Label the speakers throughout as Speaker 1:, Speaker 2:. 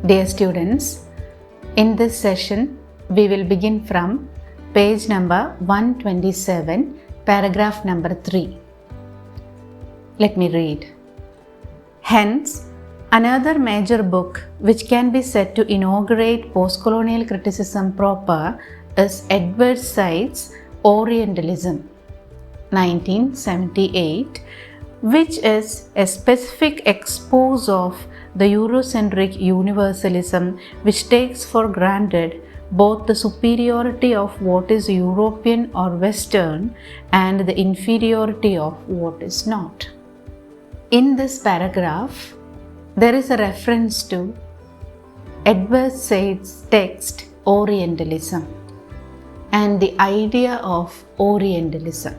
Speaker 1: Dear students, in this session we will begin from page number 127, paragraph number 3. Let me read. Hence, another major book which can be said to inaugurate postcolonial criticism proper is Edward Said's Orientalism, 1978, which is a specific expose of the Eurocentric universalism which takes for granted both the superiority of what is European or Western and the inferiority of what is not. In this paragraph, there is a reference to Edward Said's text Orientalism and the idea of Orientalism.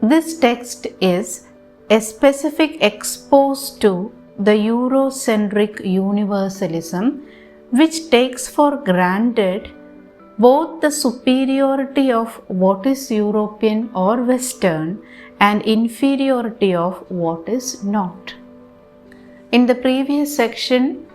Speaker 1: This text is a specific expose to the Eurocentric universalism which takes for granted both the superiority of what is European or Western and inferiority of what is not. In the previous section,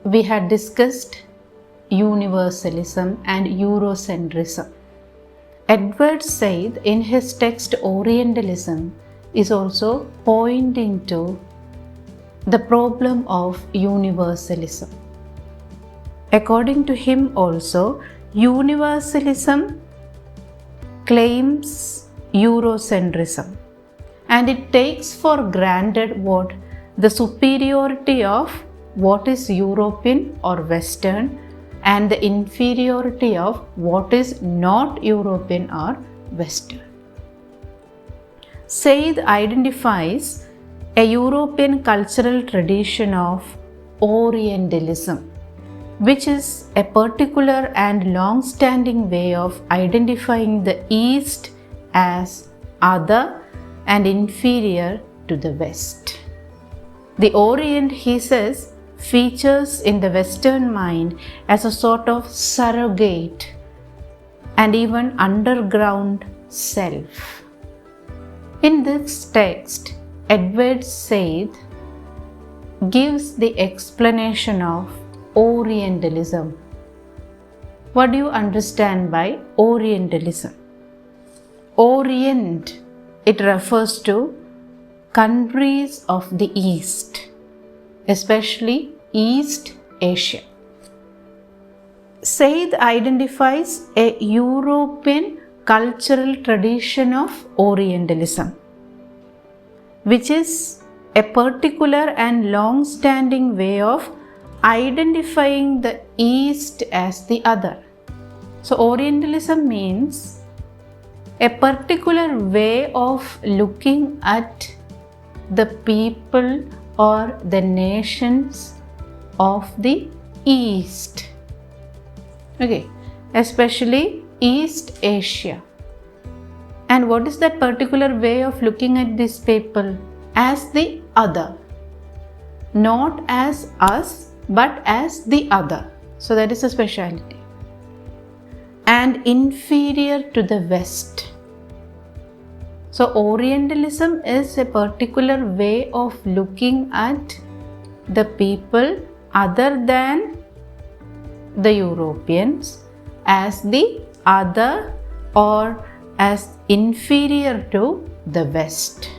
Speaker 1: we had discussed universalism and Eurocentrism. Edward Said, in his text Orientalism, is also pointing to the problem of universalism. According to him also, universalism claims Eurocentrism and it takes for granted what the superiority of what is European or Western and the inferiority of what is not European or Western. Said identifies a European cultural tradition of Orientalism, which is a particular and long-standing way of identifying the East as other and inferior to the West. The Orient, he says, features in the Western mind as a sort of surrogate and even underground self. In this text, Edward Said gives the explanation of Orientalism. What do you understand by Orientalism? Orient, it refers to countries of the East, especially East Asia. Said identifies a European cultural tradition of Orientalism, which is a particular and long-standing way of identifying the East as the other. So Orientalism means a particular way of looking at the people or the nations of the East. Okay, especially East Asia. And what is that particular way of looking at these people? As the other. Not as us, but as the other. So that is a speciality. And inferior to the West. So Orientalism is a particular way of looking at the people other than the Europeans as the other or as inferior to the West.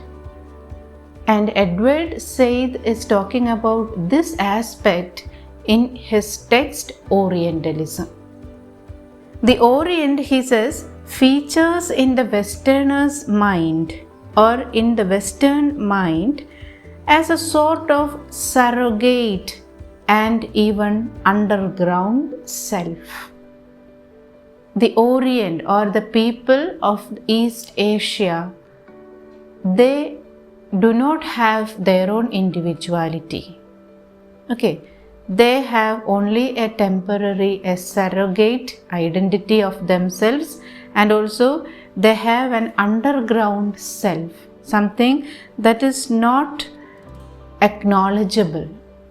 Speaker 1: And Edward Said is talking about this aspect in his text Orientalism. The Orient, he says, features in the Westerner's mind or in the Western mind as a sort of surrogate and even underground self. The Orient or the people of East Asia, they do not have their own individuality. Okay, they have only a temporary, a surrogate identity of themselves, and also they have an underground self, something that is not acknowledgeable.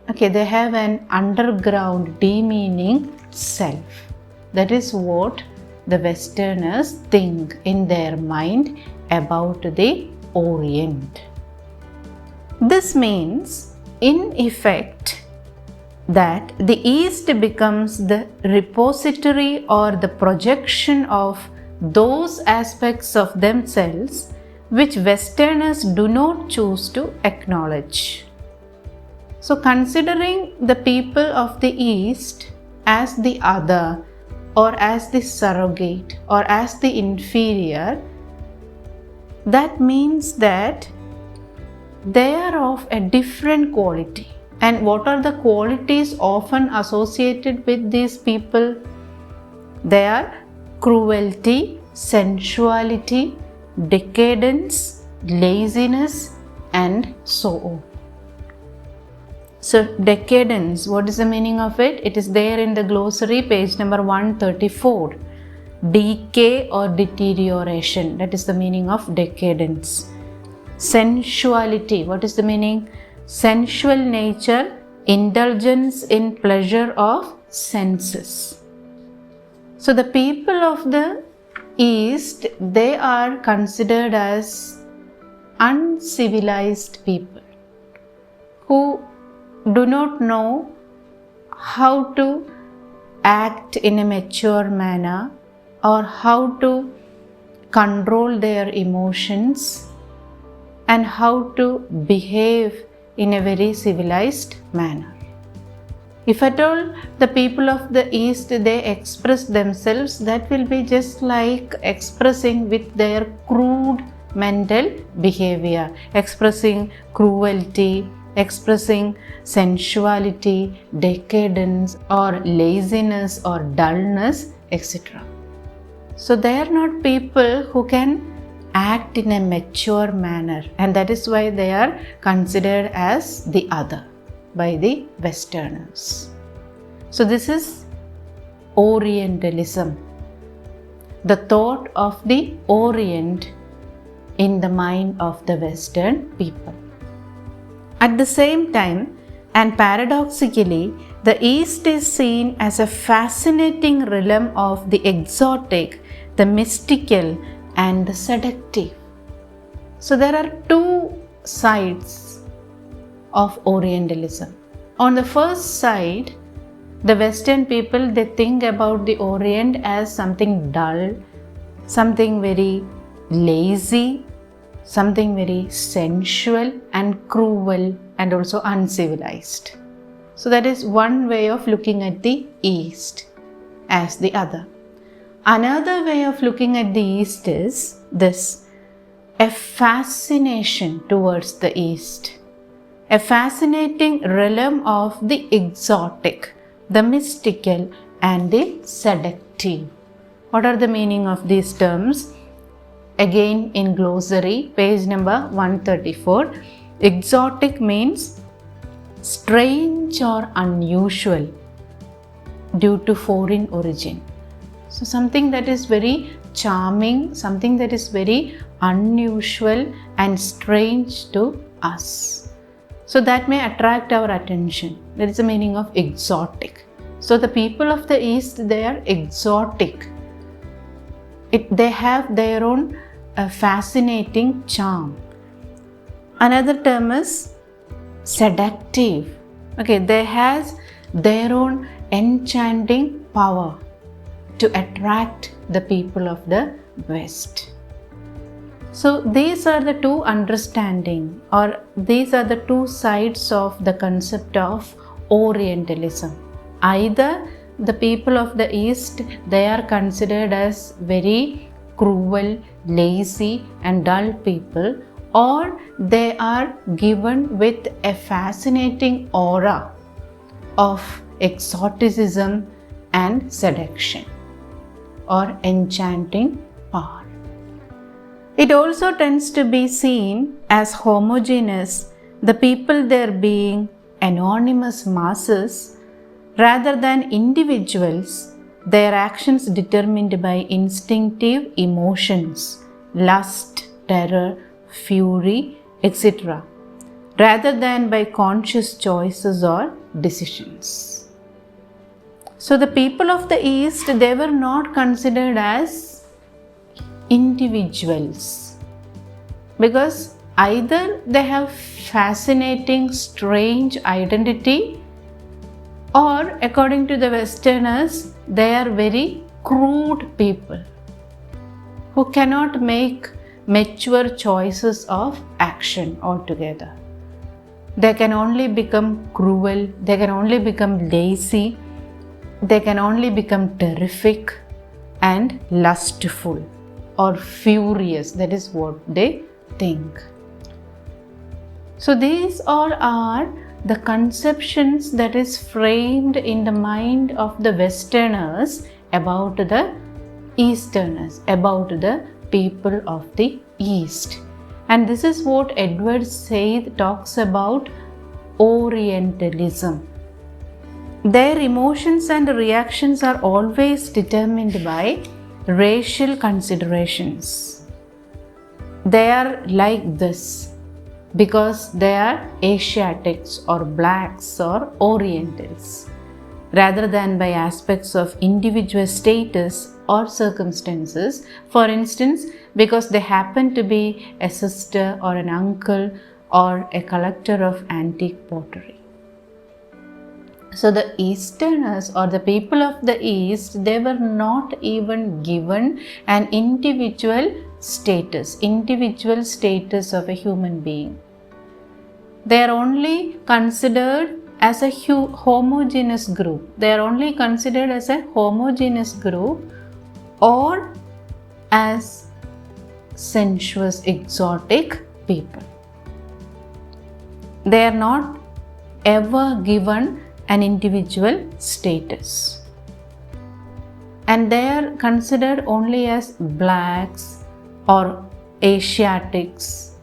Speaker 1: Okay, they have an underground demeaning self. That is what the Westerners think in their mind about the Orient. This means, in effect, that the East becomes the repository or the projection of those aspects of themselves which Westerners do not choose to acknowledge. So, considering the people of the East as the other, or as the surrogate, or as the inferior, that means that they are of a different quality. And what are the qualities often associated with these people? They are cruelty, sensuality, decadence, laziness, and so on. So, decadence, what is the meaning of it? It is there in the glossary, page number 134. Decay or deterioration, that is the meaning of decadence. Sensuality, what is the meaning? Sensual nature, indulgence in pleasure of senses. So, the people of the East, they are considered as uncivilized people who do not know how to act in a mature manner or how to control their emotions and how to behave in a very civilized manner. If at all the people of the East, they express themselves, that will be just like expressing with their crude mental behavior, expressing cruelty, expressing sensuality, decadence, or laziness, or dullness, etc. So they are not people who can act in a mature manner, and that is why they are considered as the other by the Westerners. So this is Orientalism, the thought of the Orient in the mind of the Western people. At the same time, and paradoxically, the East is seen as a fascinating realm of the exotic, the mystical, and the seductive. So there are two sides of Orientalism. On the first side, the Western people, they think about the Orient as something dull, something very lazy, something very sensual and cruel and also uncivilized. So that is one way of looking at the East as the other. Another way of looking at the East is this: a fascination towards the East, a fascinating realm of the exotic, the mystical, and the seductive. What are the meaning of these terms? Again in glossary, page number 134, exotic means strange or unusual due to foreign origin. So something that is very charming, something that is very unusual and strange to us. So that may attract our attention. That is the meaning of exotic. So the people of the East, they are exotic. They have their own fascinating charm. Another term is seductive. Okay, they have their own enchanting power to attract the people of the West. So these are the two understanding, or these are the two sides of the concept of Orientalism. Either the people of the East, they are considered as very cruel, lazy and dull people, or they are given with a fascinating aura of exoticism and seduction or enchanting power. It also tends to be seen as homogeneous, the people there being anonymous masses rather than individuals, their actions determined by instinctive emotions, lust, terror, fury, etc., rather than by conscious choices or decisions. So the people of the East, they were not considered as individuals, because either they have fascinating, strange identity, Or according to the Westerners, they are very crude people who cannot make mature choices of action altogether. They can only become cruel, they can only become lazy, they can only become terrific and lustful or furious. That is what they think. So these all are the conceptions that is framed in the mind of the Westerners about the Easterners, about the people of the East. And this is what Edward Said talks about Orientalism. Their emotions and reactions are always determined by racial considerations. They are like this because they are Asiatics or blacks or Orientals, rather than by aspects of individual status or circumstances. For instance, because they happen to be a sister or an uncle or a collector of antique pottery. So the Easterners or the people of the East, they were not even given an individual status of a human being. They are only considered as a homogeneous group. They are only considered as a homogeneous group or as sensuous, exotic people. They are not ever given an individual status. And they are considered only as blacks or Asiatics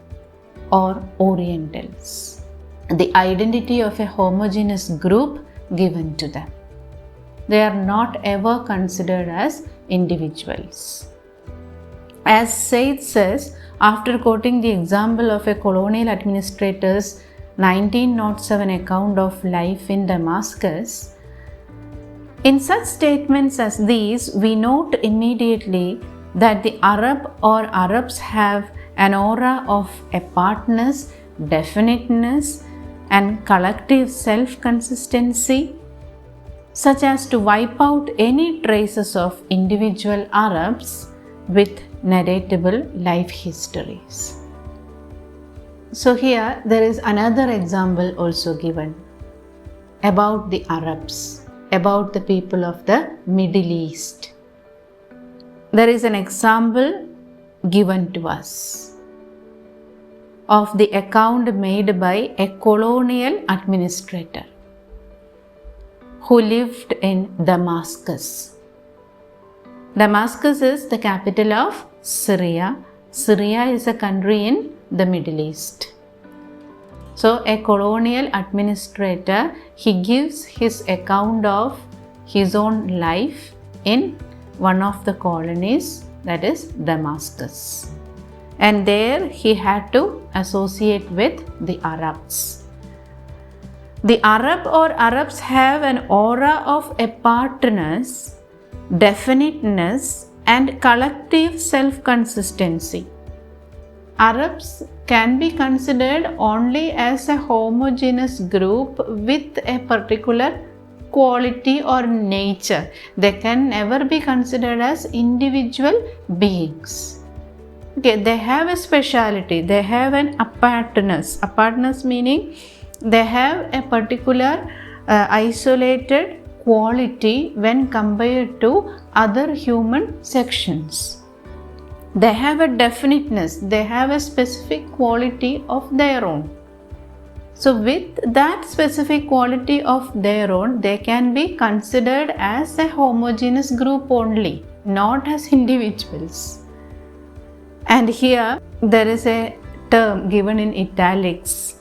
Speaker 1: or Orientals. The identity of a homogeneous group given to them. They are not ever considered as individuals. As Said says, after quoting the example of a colonial administrator's 1907 account of life in Damascus, in such statements as these, we note immediately that the Arab or Arabs have an aura of apartness, definiteness, and collective self-consistency, such as to wipe out any traces of individual Arabs with narratable life histories. So here there is another example also given about the Arabs, about the people of the Middle East. There is an example given to us of the account made by a colonial administrator who lived in Damascus. Damascus is the capital of Syria. Syria is a country in the Middle East. So a colonial administrator, he gives his account of his own life in one of the colonies, that is Damascus. And there he had to associate with the Arabs. The Arab or Arabs have an aura of apartness, definiteness, and collective self-consistency. Arabs can be considered only as a homogeneous group with a particular quality or nature. They can never be considered as individual beings. Okay, they have a speciality, they have an apartness. Apartness meaning they have a particular isolated quality when compared to other human sections. They have a definiteness, they have a specific quality of their own. So with that specific quality of their own, they can be considered as a homogeneous group only, not as individuals. And here there is a term given in italics,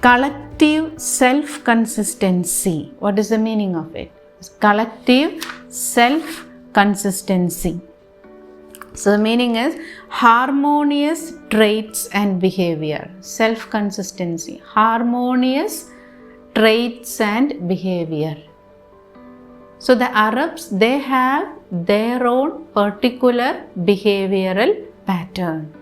Speaker 1: collective self-consistency. What is the meaning of it? Collective self-consistency. So the meaning is harmonious traits and behavior. Self-consistency, harmonious traits and behavior. So the Arabs, they have their own particular behavioral pattern.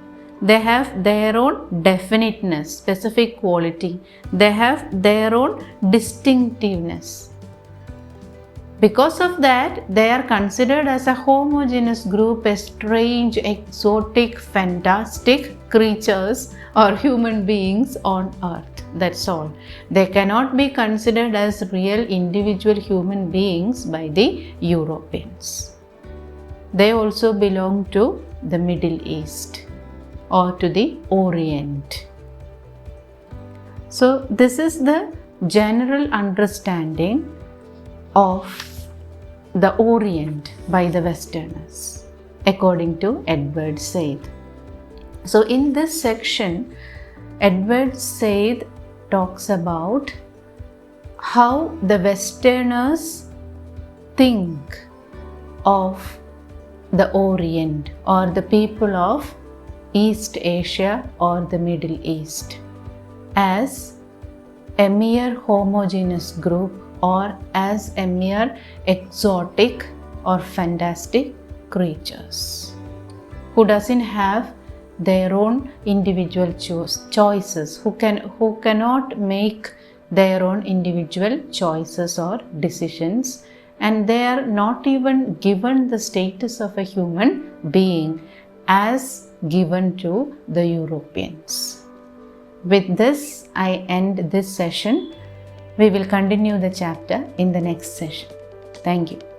Speaker 1: They have their own definiteness, specific quality. They have their own distinctiveness. Because of that, they are considered as a homogeneous group, a strange, exotic, fantastic creatures or human beings on earth. That's all. They cannot be considered as real individual human beings by the Europeans. They also belong to the Middle East or to the Orient. So this is the general understanding of the Orient by the Westerners, according to Edward Said. So in this section, Edward Said talks about how the Westerners think of the Orient or the people of East Asia or the Middle East as a mere homogeneous group or as a mere exotic or fantastic creatures who doesn't have their own individual choices, who cannot make their own individual choices or decisions, and they are not even given the status of a human being as given to the Europeans. With this, I end this session. We will continue the chapter in the next session. Thank you.